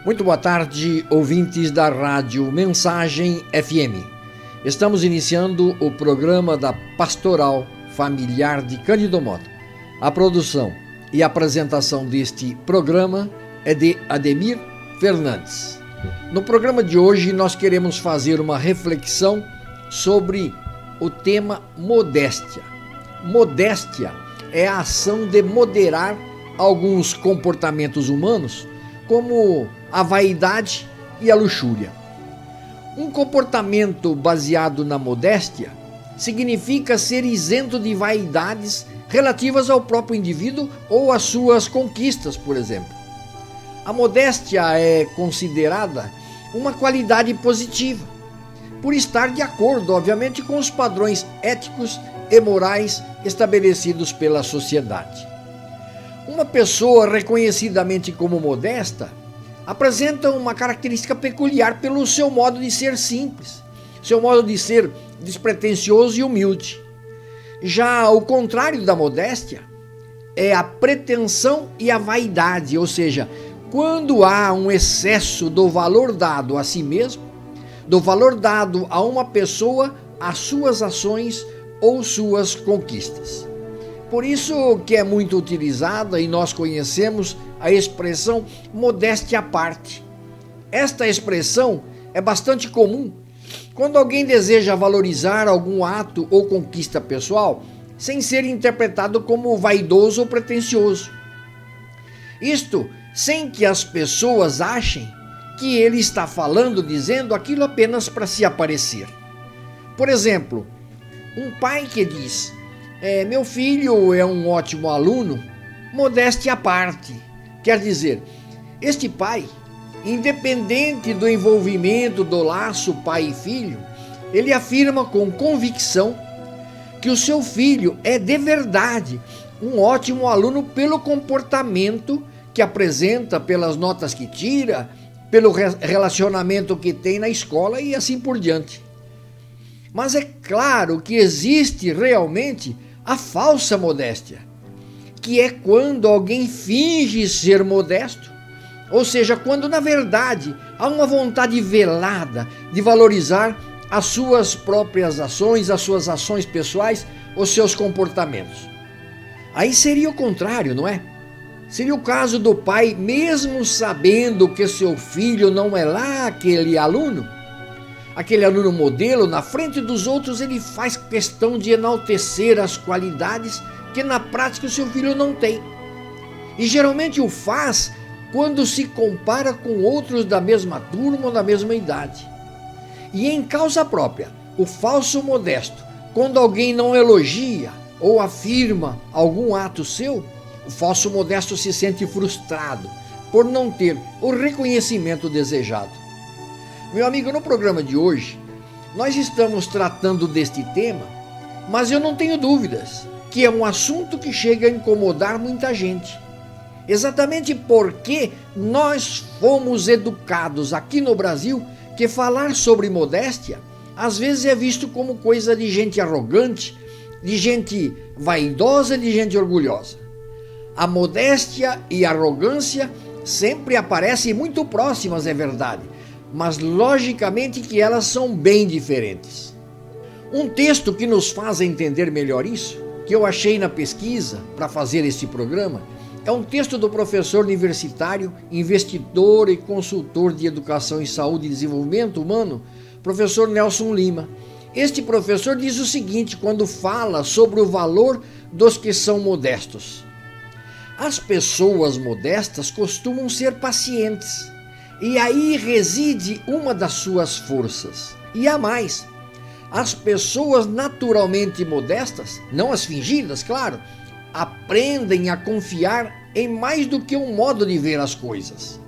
Muito boa tarde, ouvintes da Rádio Mensagem FM. Estamos iniciando o programa da Pastoral Familiar de Cândido Mota. A produção e apresentação deste programa é de Ademir Fernandes. No programa de hoje nós queremos fazer uma reflexão sobre o tema modéstia. Modéstia é a ação de moderar alguns comportamentos humanos, como a vaidade e a luxúria. Um comportamento baseado na modéstia significa ser isento de vaidades relativas ao próprio indivíduo ou às suas conquistas, por exemplo. A modéstia é considerada uma qualidade positiva, por estar de acordo, obviamente, com os padrões éticos e morais estabelecidos pela sociedade. Uma pessoa reconhecidamente como modesta apresenta uma característica peculiar pelo seu modo de ser simples, seu modo de ser despretensioso e humilde. Já o contrário da modéstia é a pretensão e a vaidade, ou seja, quando há um excesso do valor dado a si mesmo, do valor dado a uma pessoa, às suas ações ou suas conquistas. Por isso que é muito utilizada e nós conhecemos a expressão modéstia à parte. Esta expressão é bastante comum quando alguém deseja valorizar algum ato ou conquista pessoal sem ser interpretado como vaidoso ou pretensioso. Isto sem que as pessoas achem que ele está falando, dizendo aquilo apenas para se aparecer. Por exemplo, um pai que diz: meu filho é um ótimo aluno, modéstia à parte. Quer dizer, este pai, independente do envolvimento do laço pai e filho, ele afirma com convicção que o seu filho é de verdade um ótimo aluno pelo comportamento que apresenta, pelas notas que tira, pelo relacionamento que tem na escola e assim por diante. Mas é claro que existe realmente a falsa modéstia, que é quando alguém finge ser modesto, ou seja, quando na verdade há uma vontade velada de valorizar as suas próprias ações, as suas ações pessoais, os seus comportamentos. Aí seria o contrário, não é? Seria o caso do pai, mesmo sabendo que seu filho não é lá aquele aluno modelo, na frente dos outros ele faz questão de enaltecer as qualidades que na prática o seu filho não tem. E geralmente o faz quando se compara com outros da mesma turma ou da mesma idade. E em causa própria, o falso modesto, quando alguém não elogia ou afirma algum ato seu, o falso modesto se sente frustrado por não ter o reconhecimento desejado. Meu amigo, no programa de hoje, nós estamos tratando deste tema, mas eu não tenho dúvidas que é um assunto que chega a incomodar muita gente. Exatamente porque nós fomos educados aqui no Brasil que falar sobre modéstia às vezes é visto como coisa de gente arrogante, de gente vaidosa, de gente orgulhosa. A modéstia e a arrogância sempre aparecem muito próximas, é verdade, mas logicamente que elas são bem diferentes. Um texto que nos faz entender melhor isso, que eu achei na pesquisa para fazer este programa, é um texto do professor universitário, investidor e consultor de educação em saúde e desenvolvimento humano, professor Nelson Lima. Este professor diz o seguinte quando fala sobre o valor dos que são modestos. As pessoas modestas costumam ser pacientes, e aí reside uma das suas forças. E há mais, as pessoas naturalmente modestas, não as fingidas, claro, aprendem a confiar em mais do que um modo de ver as coisas.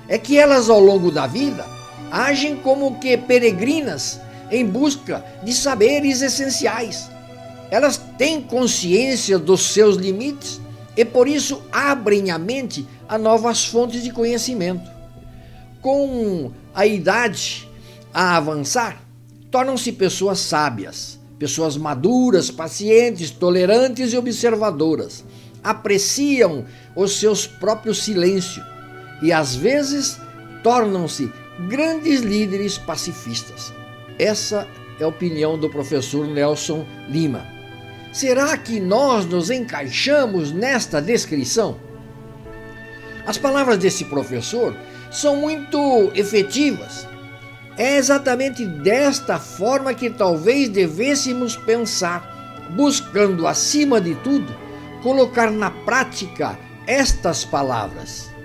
É que elas ao longo da vida agem como que peregrinas em busca de saberes essenciais. Elas têm consciência dos seus limites e por isso abrem a mente a novas fontes de conhecimento. Com a idade a avançar, tornam-se pessoas sábias, pessoas maduras, pacientes, tolerantes e observadoras. Apreciam os seus próprios silêncios e às vezes tornam-se grandes líderes pacifistas. Essa é a opinião do professor Nelson Lima. Será que nós nos encaixamos nesta descrição? As palavras desse professor são muito efetivas. É exatamente desta forma que talvez devêssemos pensar, buscando, acima de tudo, colocar na prática estas palavras.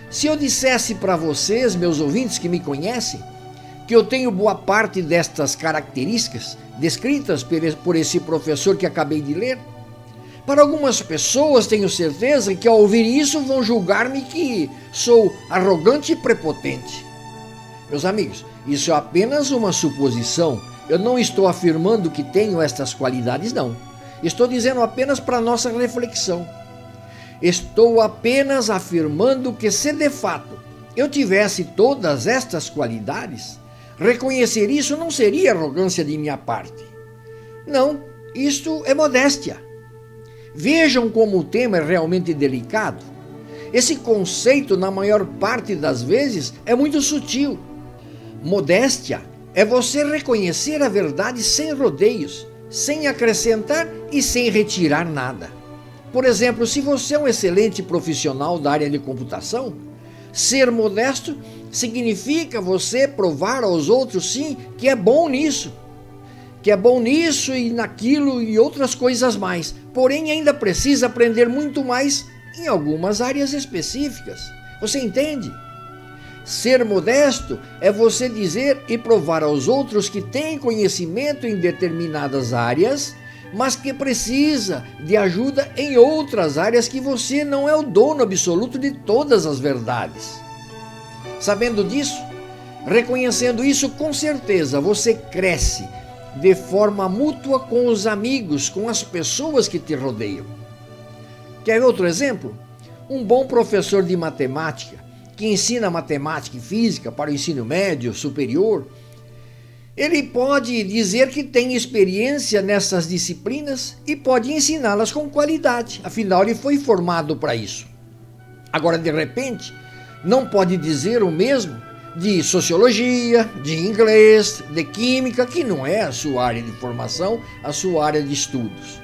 Se eu dissesse para vocês, meus ouvintes que me conhecem, que eu tenho boa parte destas características descritas por esse professor que acabei de ler, para algumas pessoas tenho certeza que ao ouvir isso vão julgar-me que sou arrogante e prepotente. Meus amigos, isso é apenas uma suposição. Eu não estou afirmando que tenho estas qualidades, não. Estou dizendo apenas para nossa reflexão. Estou apenas afirmando que se de fato eu tivesse todas estas qualidades, reconhecer isso não seria arrogância de minha parte. Não, isto é modéstia. Vejam como o tema é realmente delicado. Esse conceito, na maior parte das vezes, é muito sutil. Modéstia é você reconhecer a verdade sem rodeios, sem acrescentar e sem retirar nada. Por exemplo, se você é um excelente profissional da área de computação, ser modesto significa você provar aos outros, sim, que é bom nisso. Que é bom nisso e naquilo e outras coisas mais. Porém, ainda precisa aprender muito mais em algumas áreas específicas. Você entende? Ser modesto é você dizer e provar aos outros que tem conhecimento em determinadas áreas, mas que precisa de ajuda em outras áreas que você não é o dono absoluto de todas as verdades. Sabendo disso, reconhecendo isso, com certeza você cresce de forma mútua com os amigos, com as pessoas que te rodeiam. Quer ver outro exemplo? Um bom professor de matemática, que ensina matemática e física para o ensino médio, superior, ele pode dizer que tem experiência nessas disciplinas e pode ensiná-las com qualidade, afinal ele foi formado para isso. Agora, de repente, não pode dizer o mesmo de sociologia, de inglês, de química, que não é a sua área de formação, a sua área de estudos.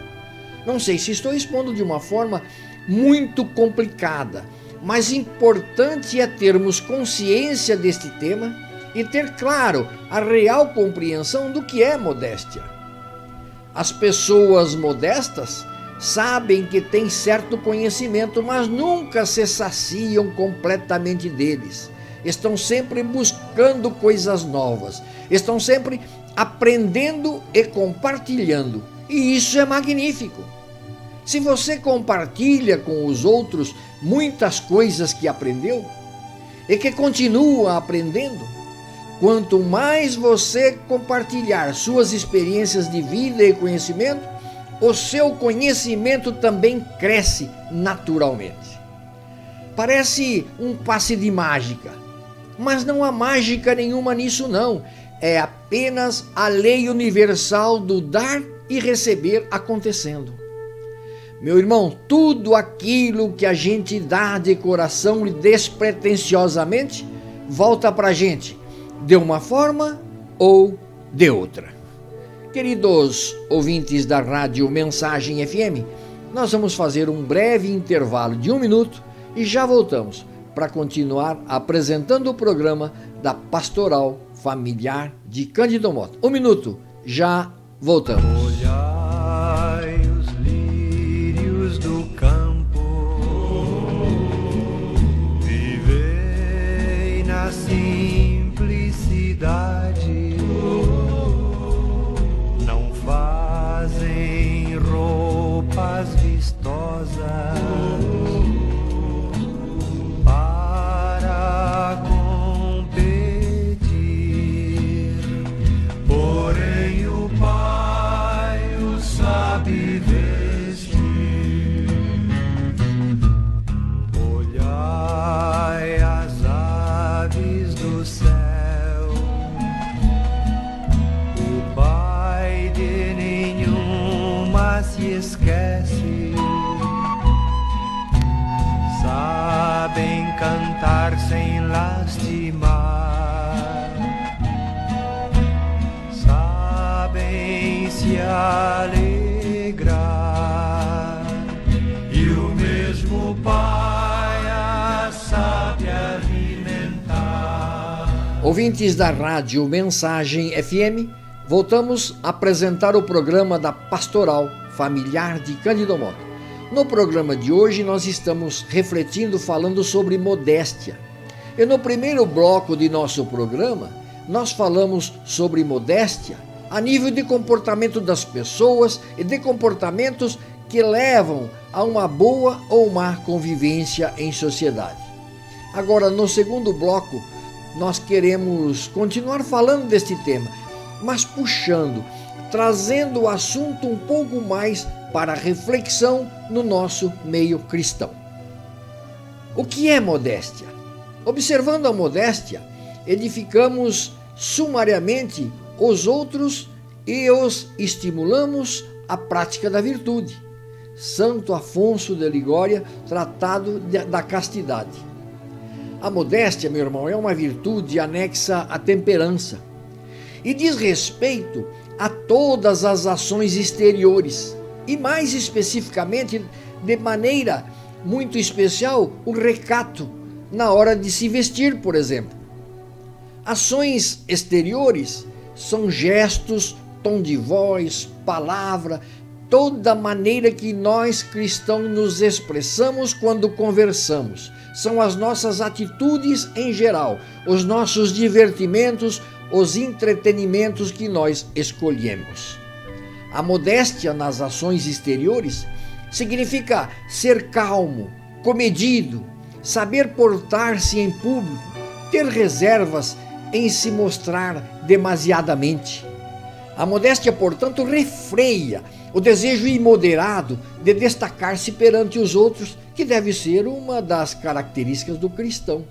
Não sei se estou expondo de uma forma muito complicada, mas importante é termos consciência deste tema e ter claro a real compreensão do que é modéstia. As pessoas modestas sabem que têm certo conhecimento, mas nunca se saciam completamente deles. Estão sempre buscando coisas novas, estão sempre aprendendo e compartilhando, e isso é magnífico. Se você compartilha com os outros muitas coisas que aprendeu e que continua aprendendo, quanto mais você compartilhar suas experiências de vida e conhecimento, o seu conhecimento também cresce naturalmente. Parece um passe de mágica, mas não há mágica nenhuma nisso não. É apenas a lei universal do dar e receber acontecendo. Meu irmão, tudo aquilo que a gente dá de coração e despretensiosamente, volta para a gente, de uma forma ou de outra. Queridos ouvintes da Rádio Mensagem FM, nós vamos fazer um breve intervalo de 1 minuto e já voltamos para continuar apresentando o programa da Pastoral Familiar de Cândido Mota. 1 minuto, já voltamos. Olhai os lírios do campo, vivei na simplicidade, não fazem roupas vistosas para competir, porém o Pai cantar sem lastimar, sabem se alegrar, e o mesmo Pai a sabe alimentar. Ouvintes da Rádio Mensagem FM, voltamos a apresentar o programa da Pastoral Familiar de Cândido Mota. No programa de hoje nós estamos refletindo, falando sobre modéstia. E no primeiro bloco de nosso programa, nós falamos sobre modéstia a nível de comportamento das pessoas e de comportamentos que levam a uma boa ou má convivência em sociedade. Agora, no segundo bloco, nós queremos continuar falando deste tema, mas puxando, trazendo o assunto um pouco mais para reflexão no nosso meio cristão. O que é modéstia? Observando a modéstia, edificamos sumariamente os outros e os estimulamos à prática da virtude. Santo Afonso de Ligória, Tratado da Castidade. A modéstia, meu irmão, é uma virtude anexa à temperança e diz respeito a todas as ações exteriores e, mais especificamente, de maneira muito especial, o recato na hora de se vestir, por exemplo. Ações exteriores são gestos, tom de voz, palavra, toda maneira que nós cristãos nos expressamos quando conversamos. São as nossas atitudes em geral, os nossos divertimentos, os entretenimentos que nós escolhemos. A modéstia nas ações exteriores significa ser calmo, comedido, saber portar-se em público, ter reservas em se mostrar demasiadamente. A modéstia, portanto, refreia o desejo imoderado de destacar-se perante os outros, que deve ser uma das características do cristão.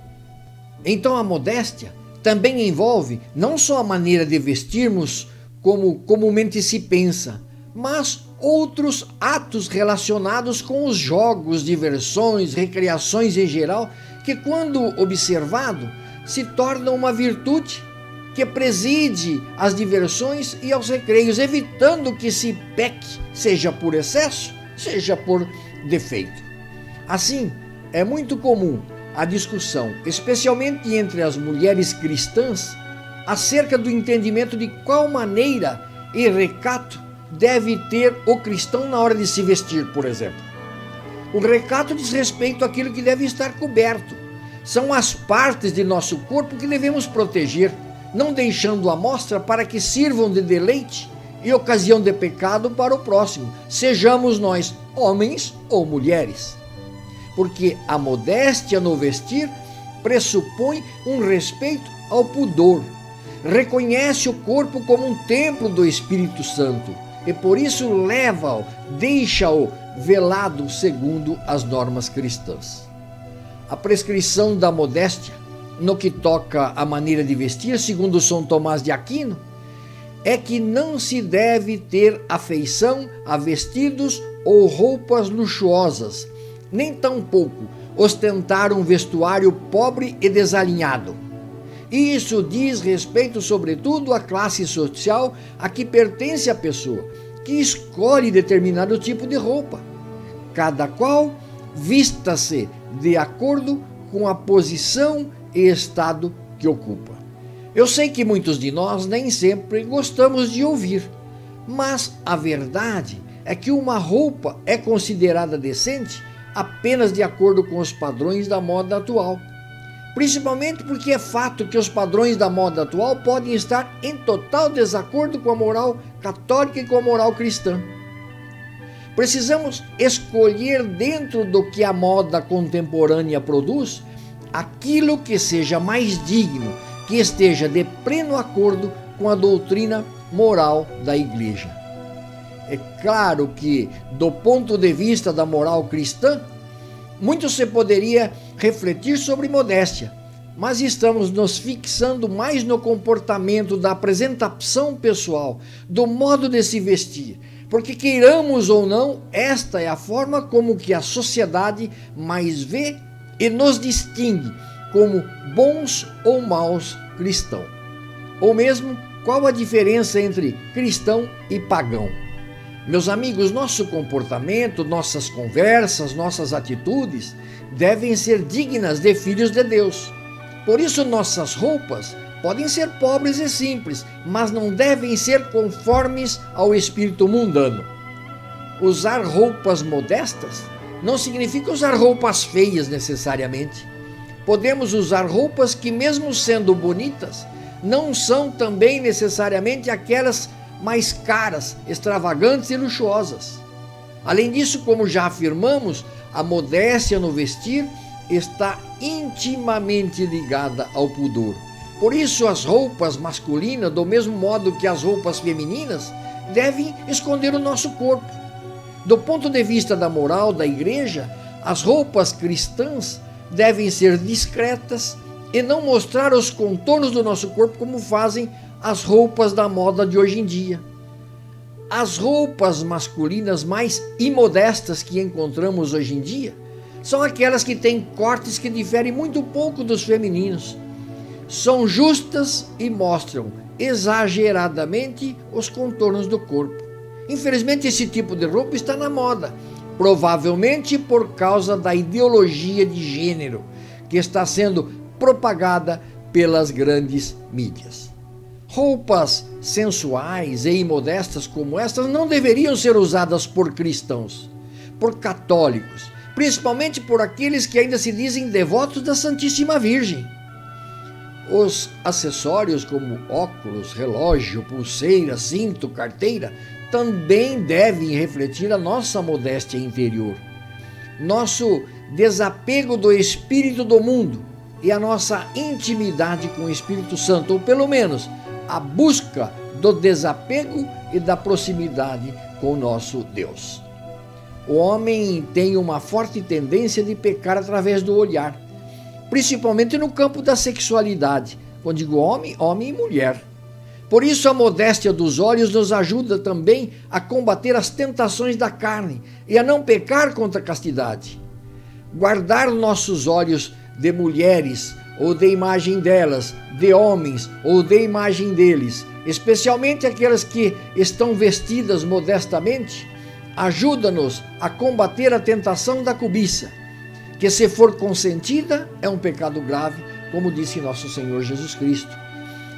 Então, a modéstia também envolve não só a maneira de vestirmos como comumente se pensa, mas outros atos relacionados com os jogos, diversões, recreações em geral, que, quando observado, se tornam uma virtude que preside às diversões e aos recreios, evitando que se peque, seja por excesso, seja por defeito. Assim, é muito comum a discussão, especialmente entre as mulheres cristãs, acerca do entendimento de qual maneira e recato deve ter o cristão na hora de se vestir, por exemplo. O recato diz respeito àquilo que deve estar coberto. São as partes de nosso corpo que devemos proteger, não deixando à mostra para que sirvam de deleite e ocasião de pecado para o próximo, sejamos nós homens ou mulheres. Porque a modéstia no vestir pressupõe um respeito ao pudor, reconhece o corpo como um templo do Espírito Santo e por isso leva-o, deixa-o velado segundo as normas cristãs. A prescrição da modéstia no que toca à maneira de vestir, segundo São Tomás de Aquino, é que não se deve ter afeição a vestidos ou roupas luxuosas, nem tampouco ostentar um vestuário pobre e desalinhado. Isso diz respeito, sobretudo, à classe social a que pertence a pessoa, que escolhe determinado tipo de roupa. Cada qual vista-se de acordo com a posição e estado que ocupa. Eu sei que muitos de nós nem sempre gostamos de ouvir, mas a verdade é que uma roupa é considerada decente apenas de acordo com os padrões da moda atual. Principalmente porque é fato que os padrões da moda atual podem estar em total desacordo com a moral católica e com a moral cristã. Precisamos escolher, dentro do que a moda contemporânea produz, aquilo que seja mais digno, que esteja de pleno acordo com a doutrina moral da Igreja. É claro que, do ponto de vista da moral cristã, muito se poderia refletir sobre modéstia, mas estamos nos fixando mais no comportamento da apresentação pessoal, do modo de se vestir, porque queiramos ou não, esta é a forma como que a sociedade mais vê e nos distingue como bons ou maus cristãos. Ou mesmo, qual a diferença entre cristão e pagão? Meus amigos, nosso comportamento, nossas conversas, nossas atitudes devem ser dignas de filhos de Deus. Por isso, nossas roupas podem ser pobres e simples, mas não devem ser conformes ao espírito mundano. Usar roupas modestas não significa usar roupas feias necessariamente. Podemos usar roupas que, mesmo sendo bonitas, não são também necessariamente aquelas mais caras, extravagantes e luxuosas. Além disso, como já afirmamos, a modéstia no vestir está intimamente ligada ao pudor. Por isso, as roupas masculinas, do mesmo modo que as roupas femininas, devem esconder o nosso corpo. Do ponto de vista da moral da igreja, as roupas cristãs devem ser discretas e não mostrar os contornos do nosso corpo como fazem as roupas da moda de hoje em dia. As roupas masculinas mais imodestas que encontramos hoje em dia são aquelas que têm cortes que diferem muito pouco dos femininos. São justas e mostram exageradamente os contornos do corpo. Infelizmente, esse tipo de roupa está na moda, provavelmente por causa da ideologia de gênero que está sendo propagada pelas grandes mídias. Roupas sensuais e imodestas como estas não deveriam ser usadas por cristãos, por católicos, principalmente por aqueles que ainda se dizem devotos da Santíssima Virgem. Os acessórios como óculos, relógio, pulseira, cinto, carteira também devem refletir a nossa modéstia interior, nosso desapego do espírito do mundo e a nossa intimidade com o Espírito Santo, ou pelo menos a busca do desapego e da proximidade com o nosso Deus. O homem tem uma forte tendência de pecar através do olhar, principalmente no campo da sexualidade, quando digo homem, homem e mulher. Por isso, a modéstia dos olhos nos ajuda também a combater as tentações da carne e a não pecar contra a castidade. Guardar nossos olhos de mulheres ou de imagem delas, de homens ou de imagem deles, especialmente aquelas que estão vestidas modestamente, ajuda-nos a combater a tentação da cobiça, que, se for consentida, é um pecado grave, como disse nosso Senhor Jesus Cristo.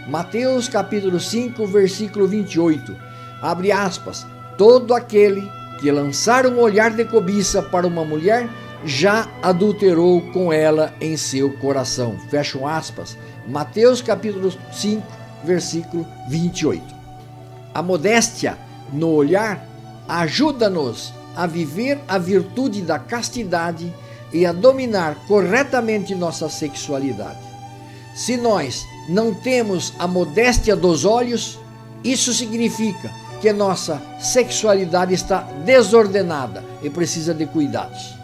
Mateus capítulo 5, versículo 28, abre aspas, todo aquele que lançar um olhar de cobiça para uma mulher, já adulterou com ela em seu coração. Fecham aspas. Mateus capítulo 5, versículo 28. A modéstia no olhar ajuda-nos a viver a virtude da castidade e a dominar corretamente nossa sexualidade. Se nós não temos a modéstia dos olhos, isso significa que nossa sexualidade está desordenada e precisa de cuidados.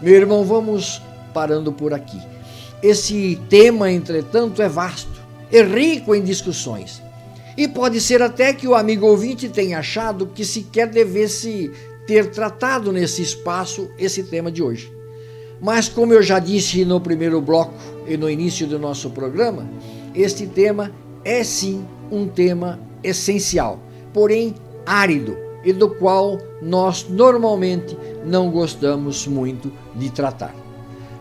Meu irmão, vamos parando por aqui. Esse tema, entretanto, é vasto, é rico em discussões. E pode ser até que o amigo ouvinte tenha achado que sequer devesse ter tratado nesse espaço esse tema de hoje. Mas, como eu já disse no primeiro bloco e no início do nosso programa, este tema é sim um tema essencial, porém árido, e do qual nós normalmente não gostamos muito de tratar.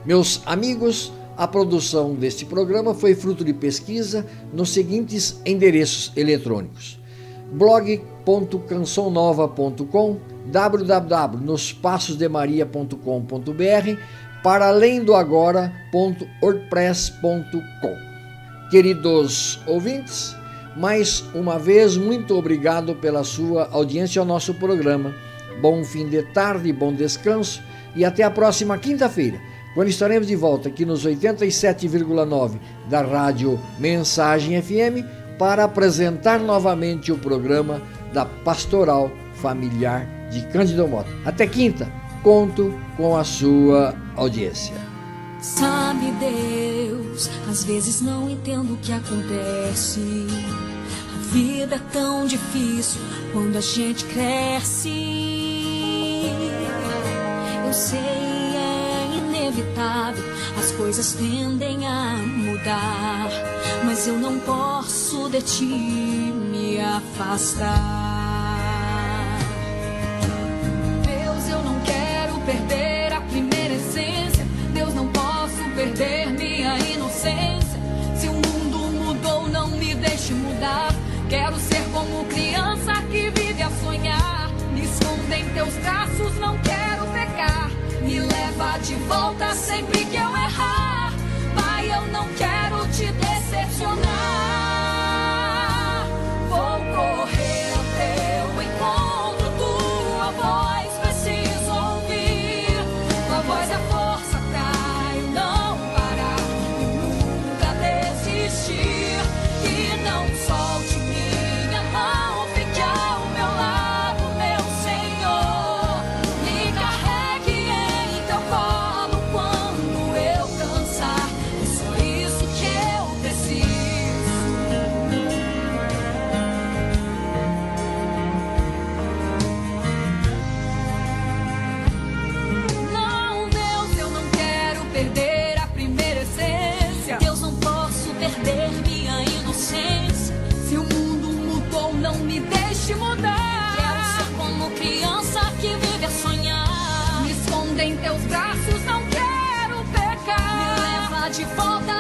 Meus amigos, a produção deste programa foi fruto de pesquisa nos seguintes endereços eletrônicos: blog.cançãonova.com, www.nospassosdemaria.com.br, para além do agora.wordpress.com. Queridos ouvintes, mais uma vez, muito obrigado pela sua audiência ao nosso programa. Bom fim de tarde, bom descanso e até a próxima quinta-feira, quando estaremos de volta aqui nos 87,9 da Rádio Mensagem FM para apresentar novamente o programa da Pastoral Familiar de Cândido Mota. Até quinta, conto com a sua audiência. Sabe, Deus, às vezes não entendo o que acontece. A vida é tão difícil quando a gente cresce. Eu sei, é inevitável inevitável, as coisas tendem a mudar, mas eu não posso de ti me afastar. Deus, eu não quero perder a primeira essência. Deus, não posso perder minha inocência. Se o mundo mudou, não me deixe mudar. Quero ser como criança que vive a sonhar. Me esconda em teus braços, não quero pecar. Me leva de volta sempre que eu errar. Pai, eu não quero te decepcionar. Vou correr ao teu encontro, tua voz preciso ouvir. Tua voz é força pra eu não parar e nunca desistir. Que não solte minha mão, fique ao meu lado, meu Senhor. Me carregue em teu colo quando eu cansar. É só isso que eu preciso. Não, Deus, eu não quero perder a primeira essência. Deus, não posso perder minha inocência. Se o mundo mudou, não me deixe mudar. Quero ser como criança que vive a sonhar. Me esconda em teus braços, não quero pecar. Me leva de volta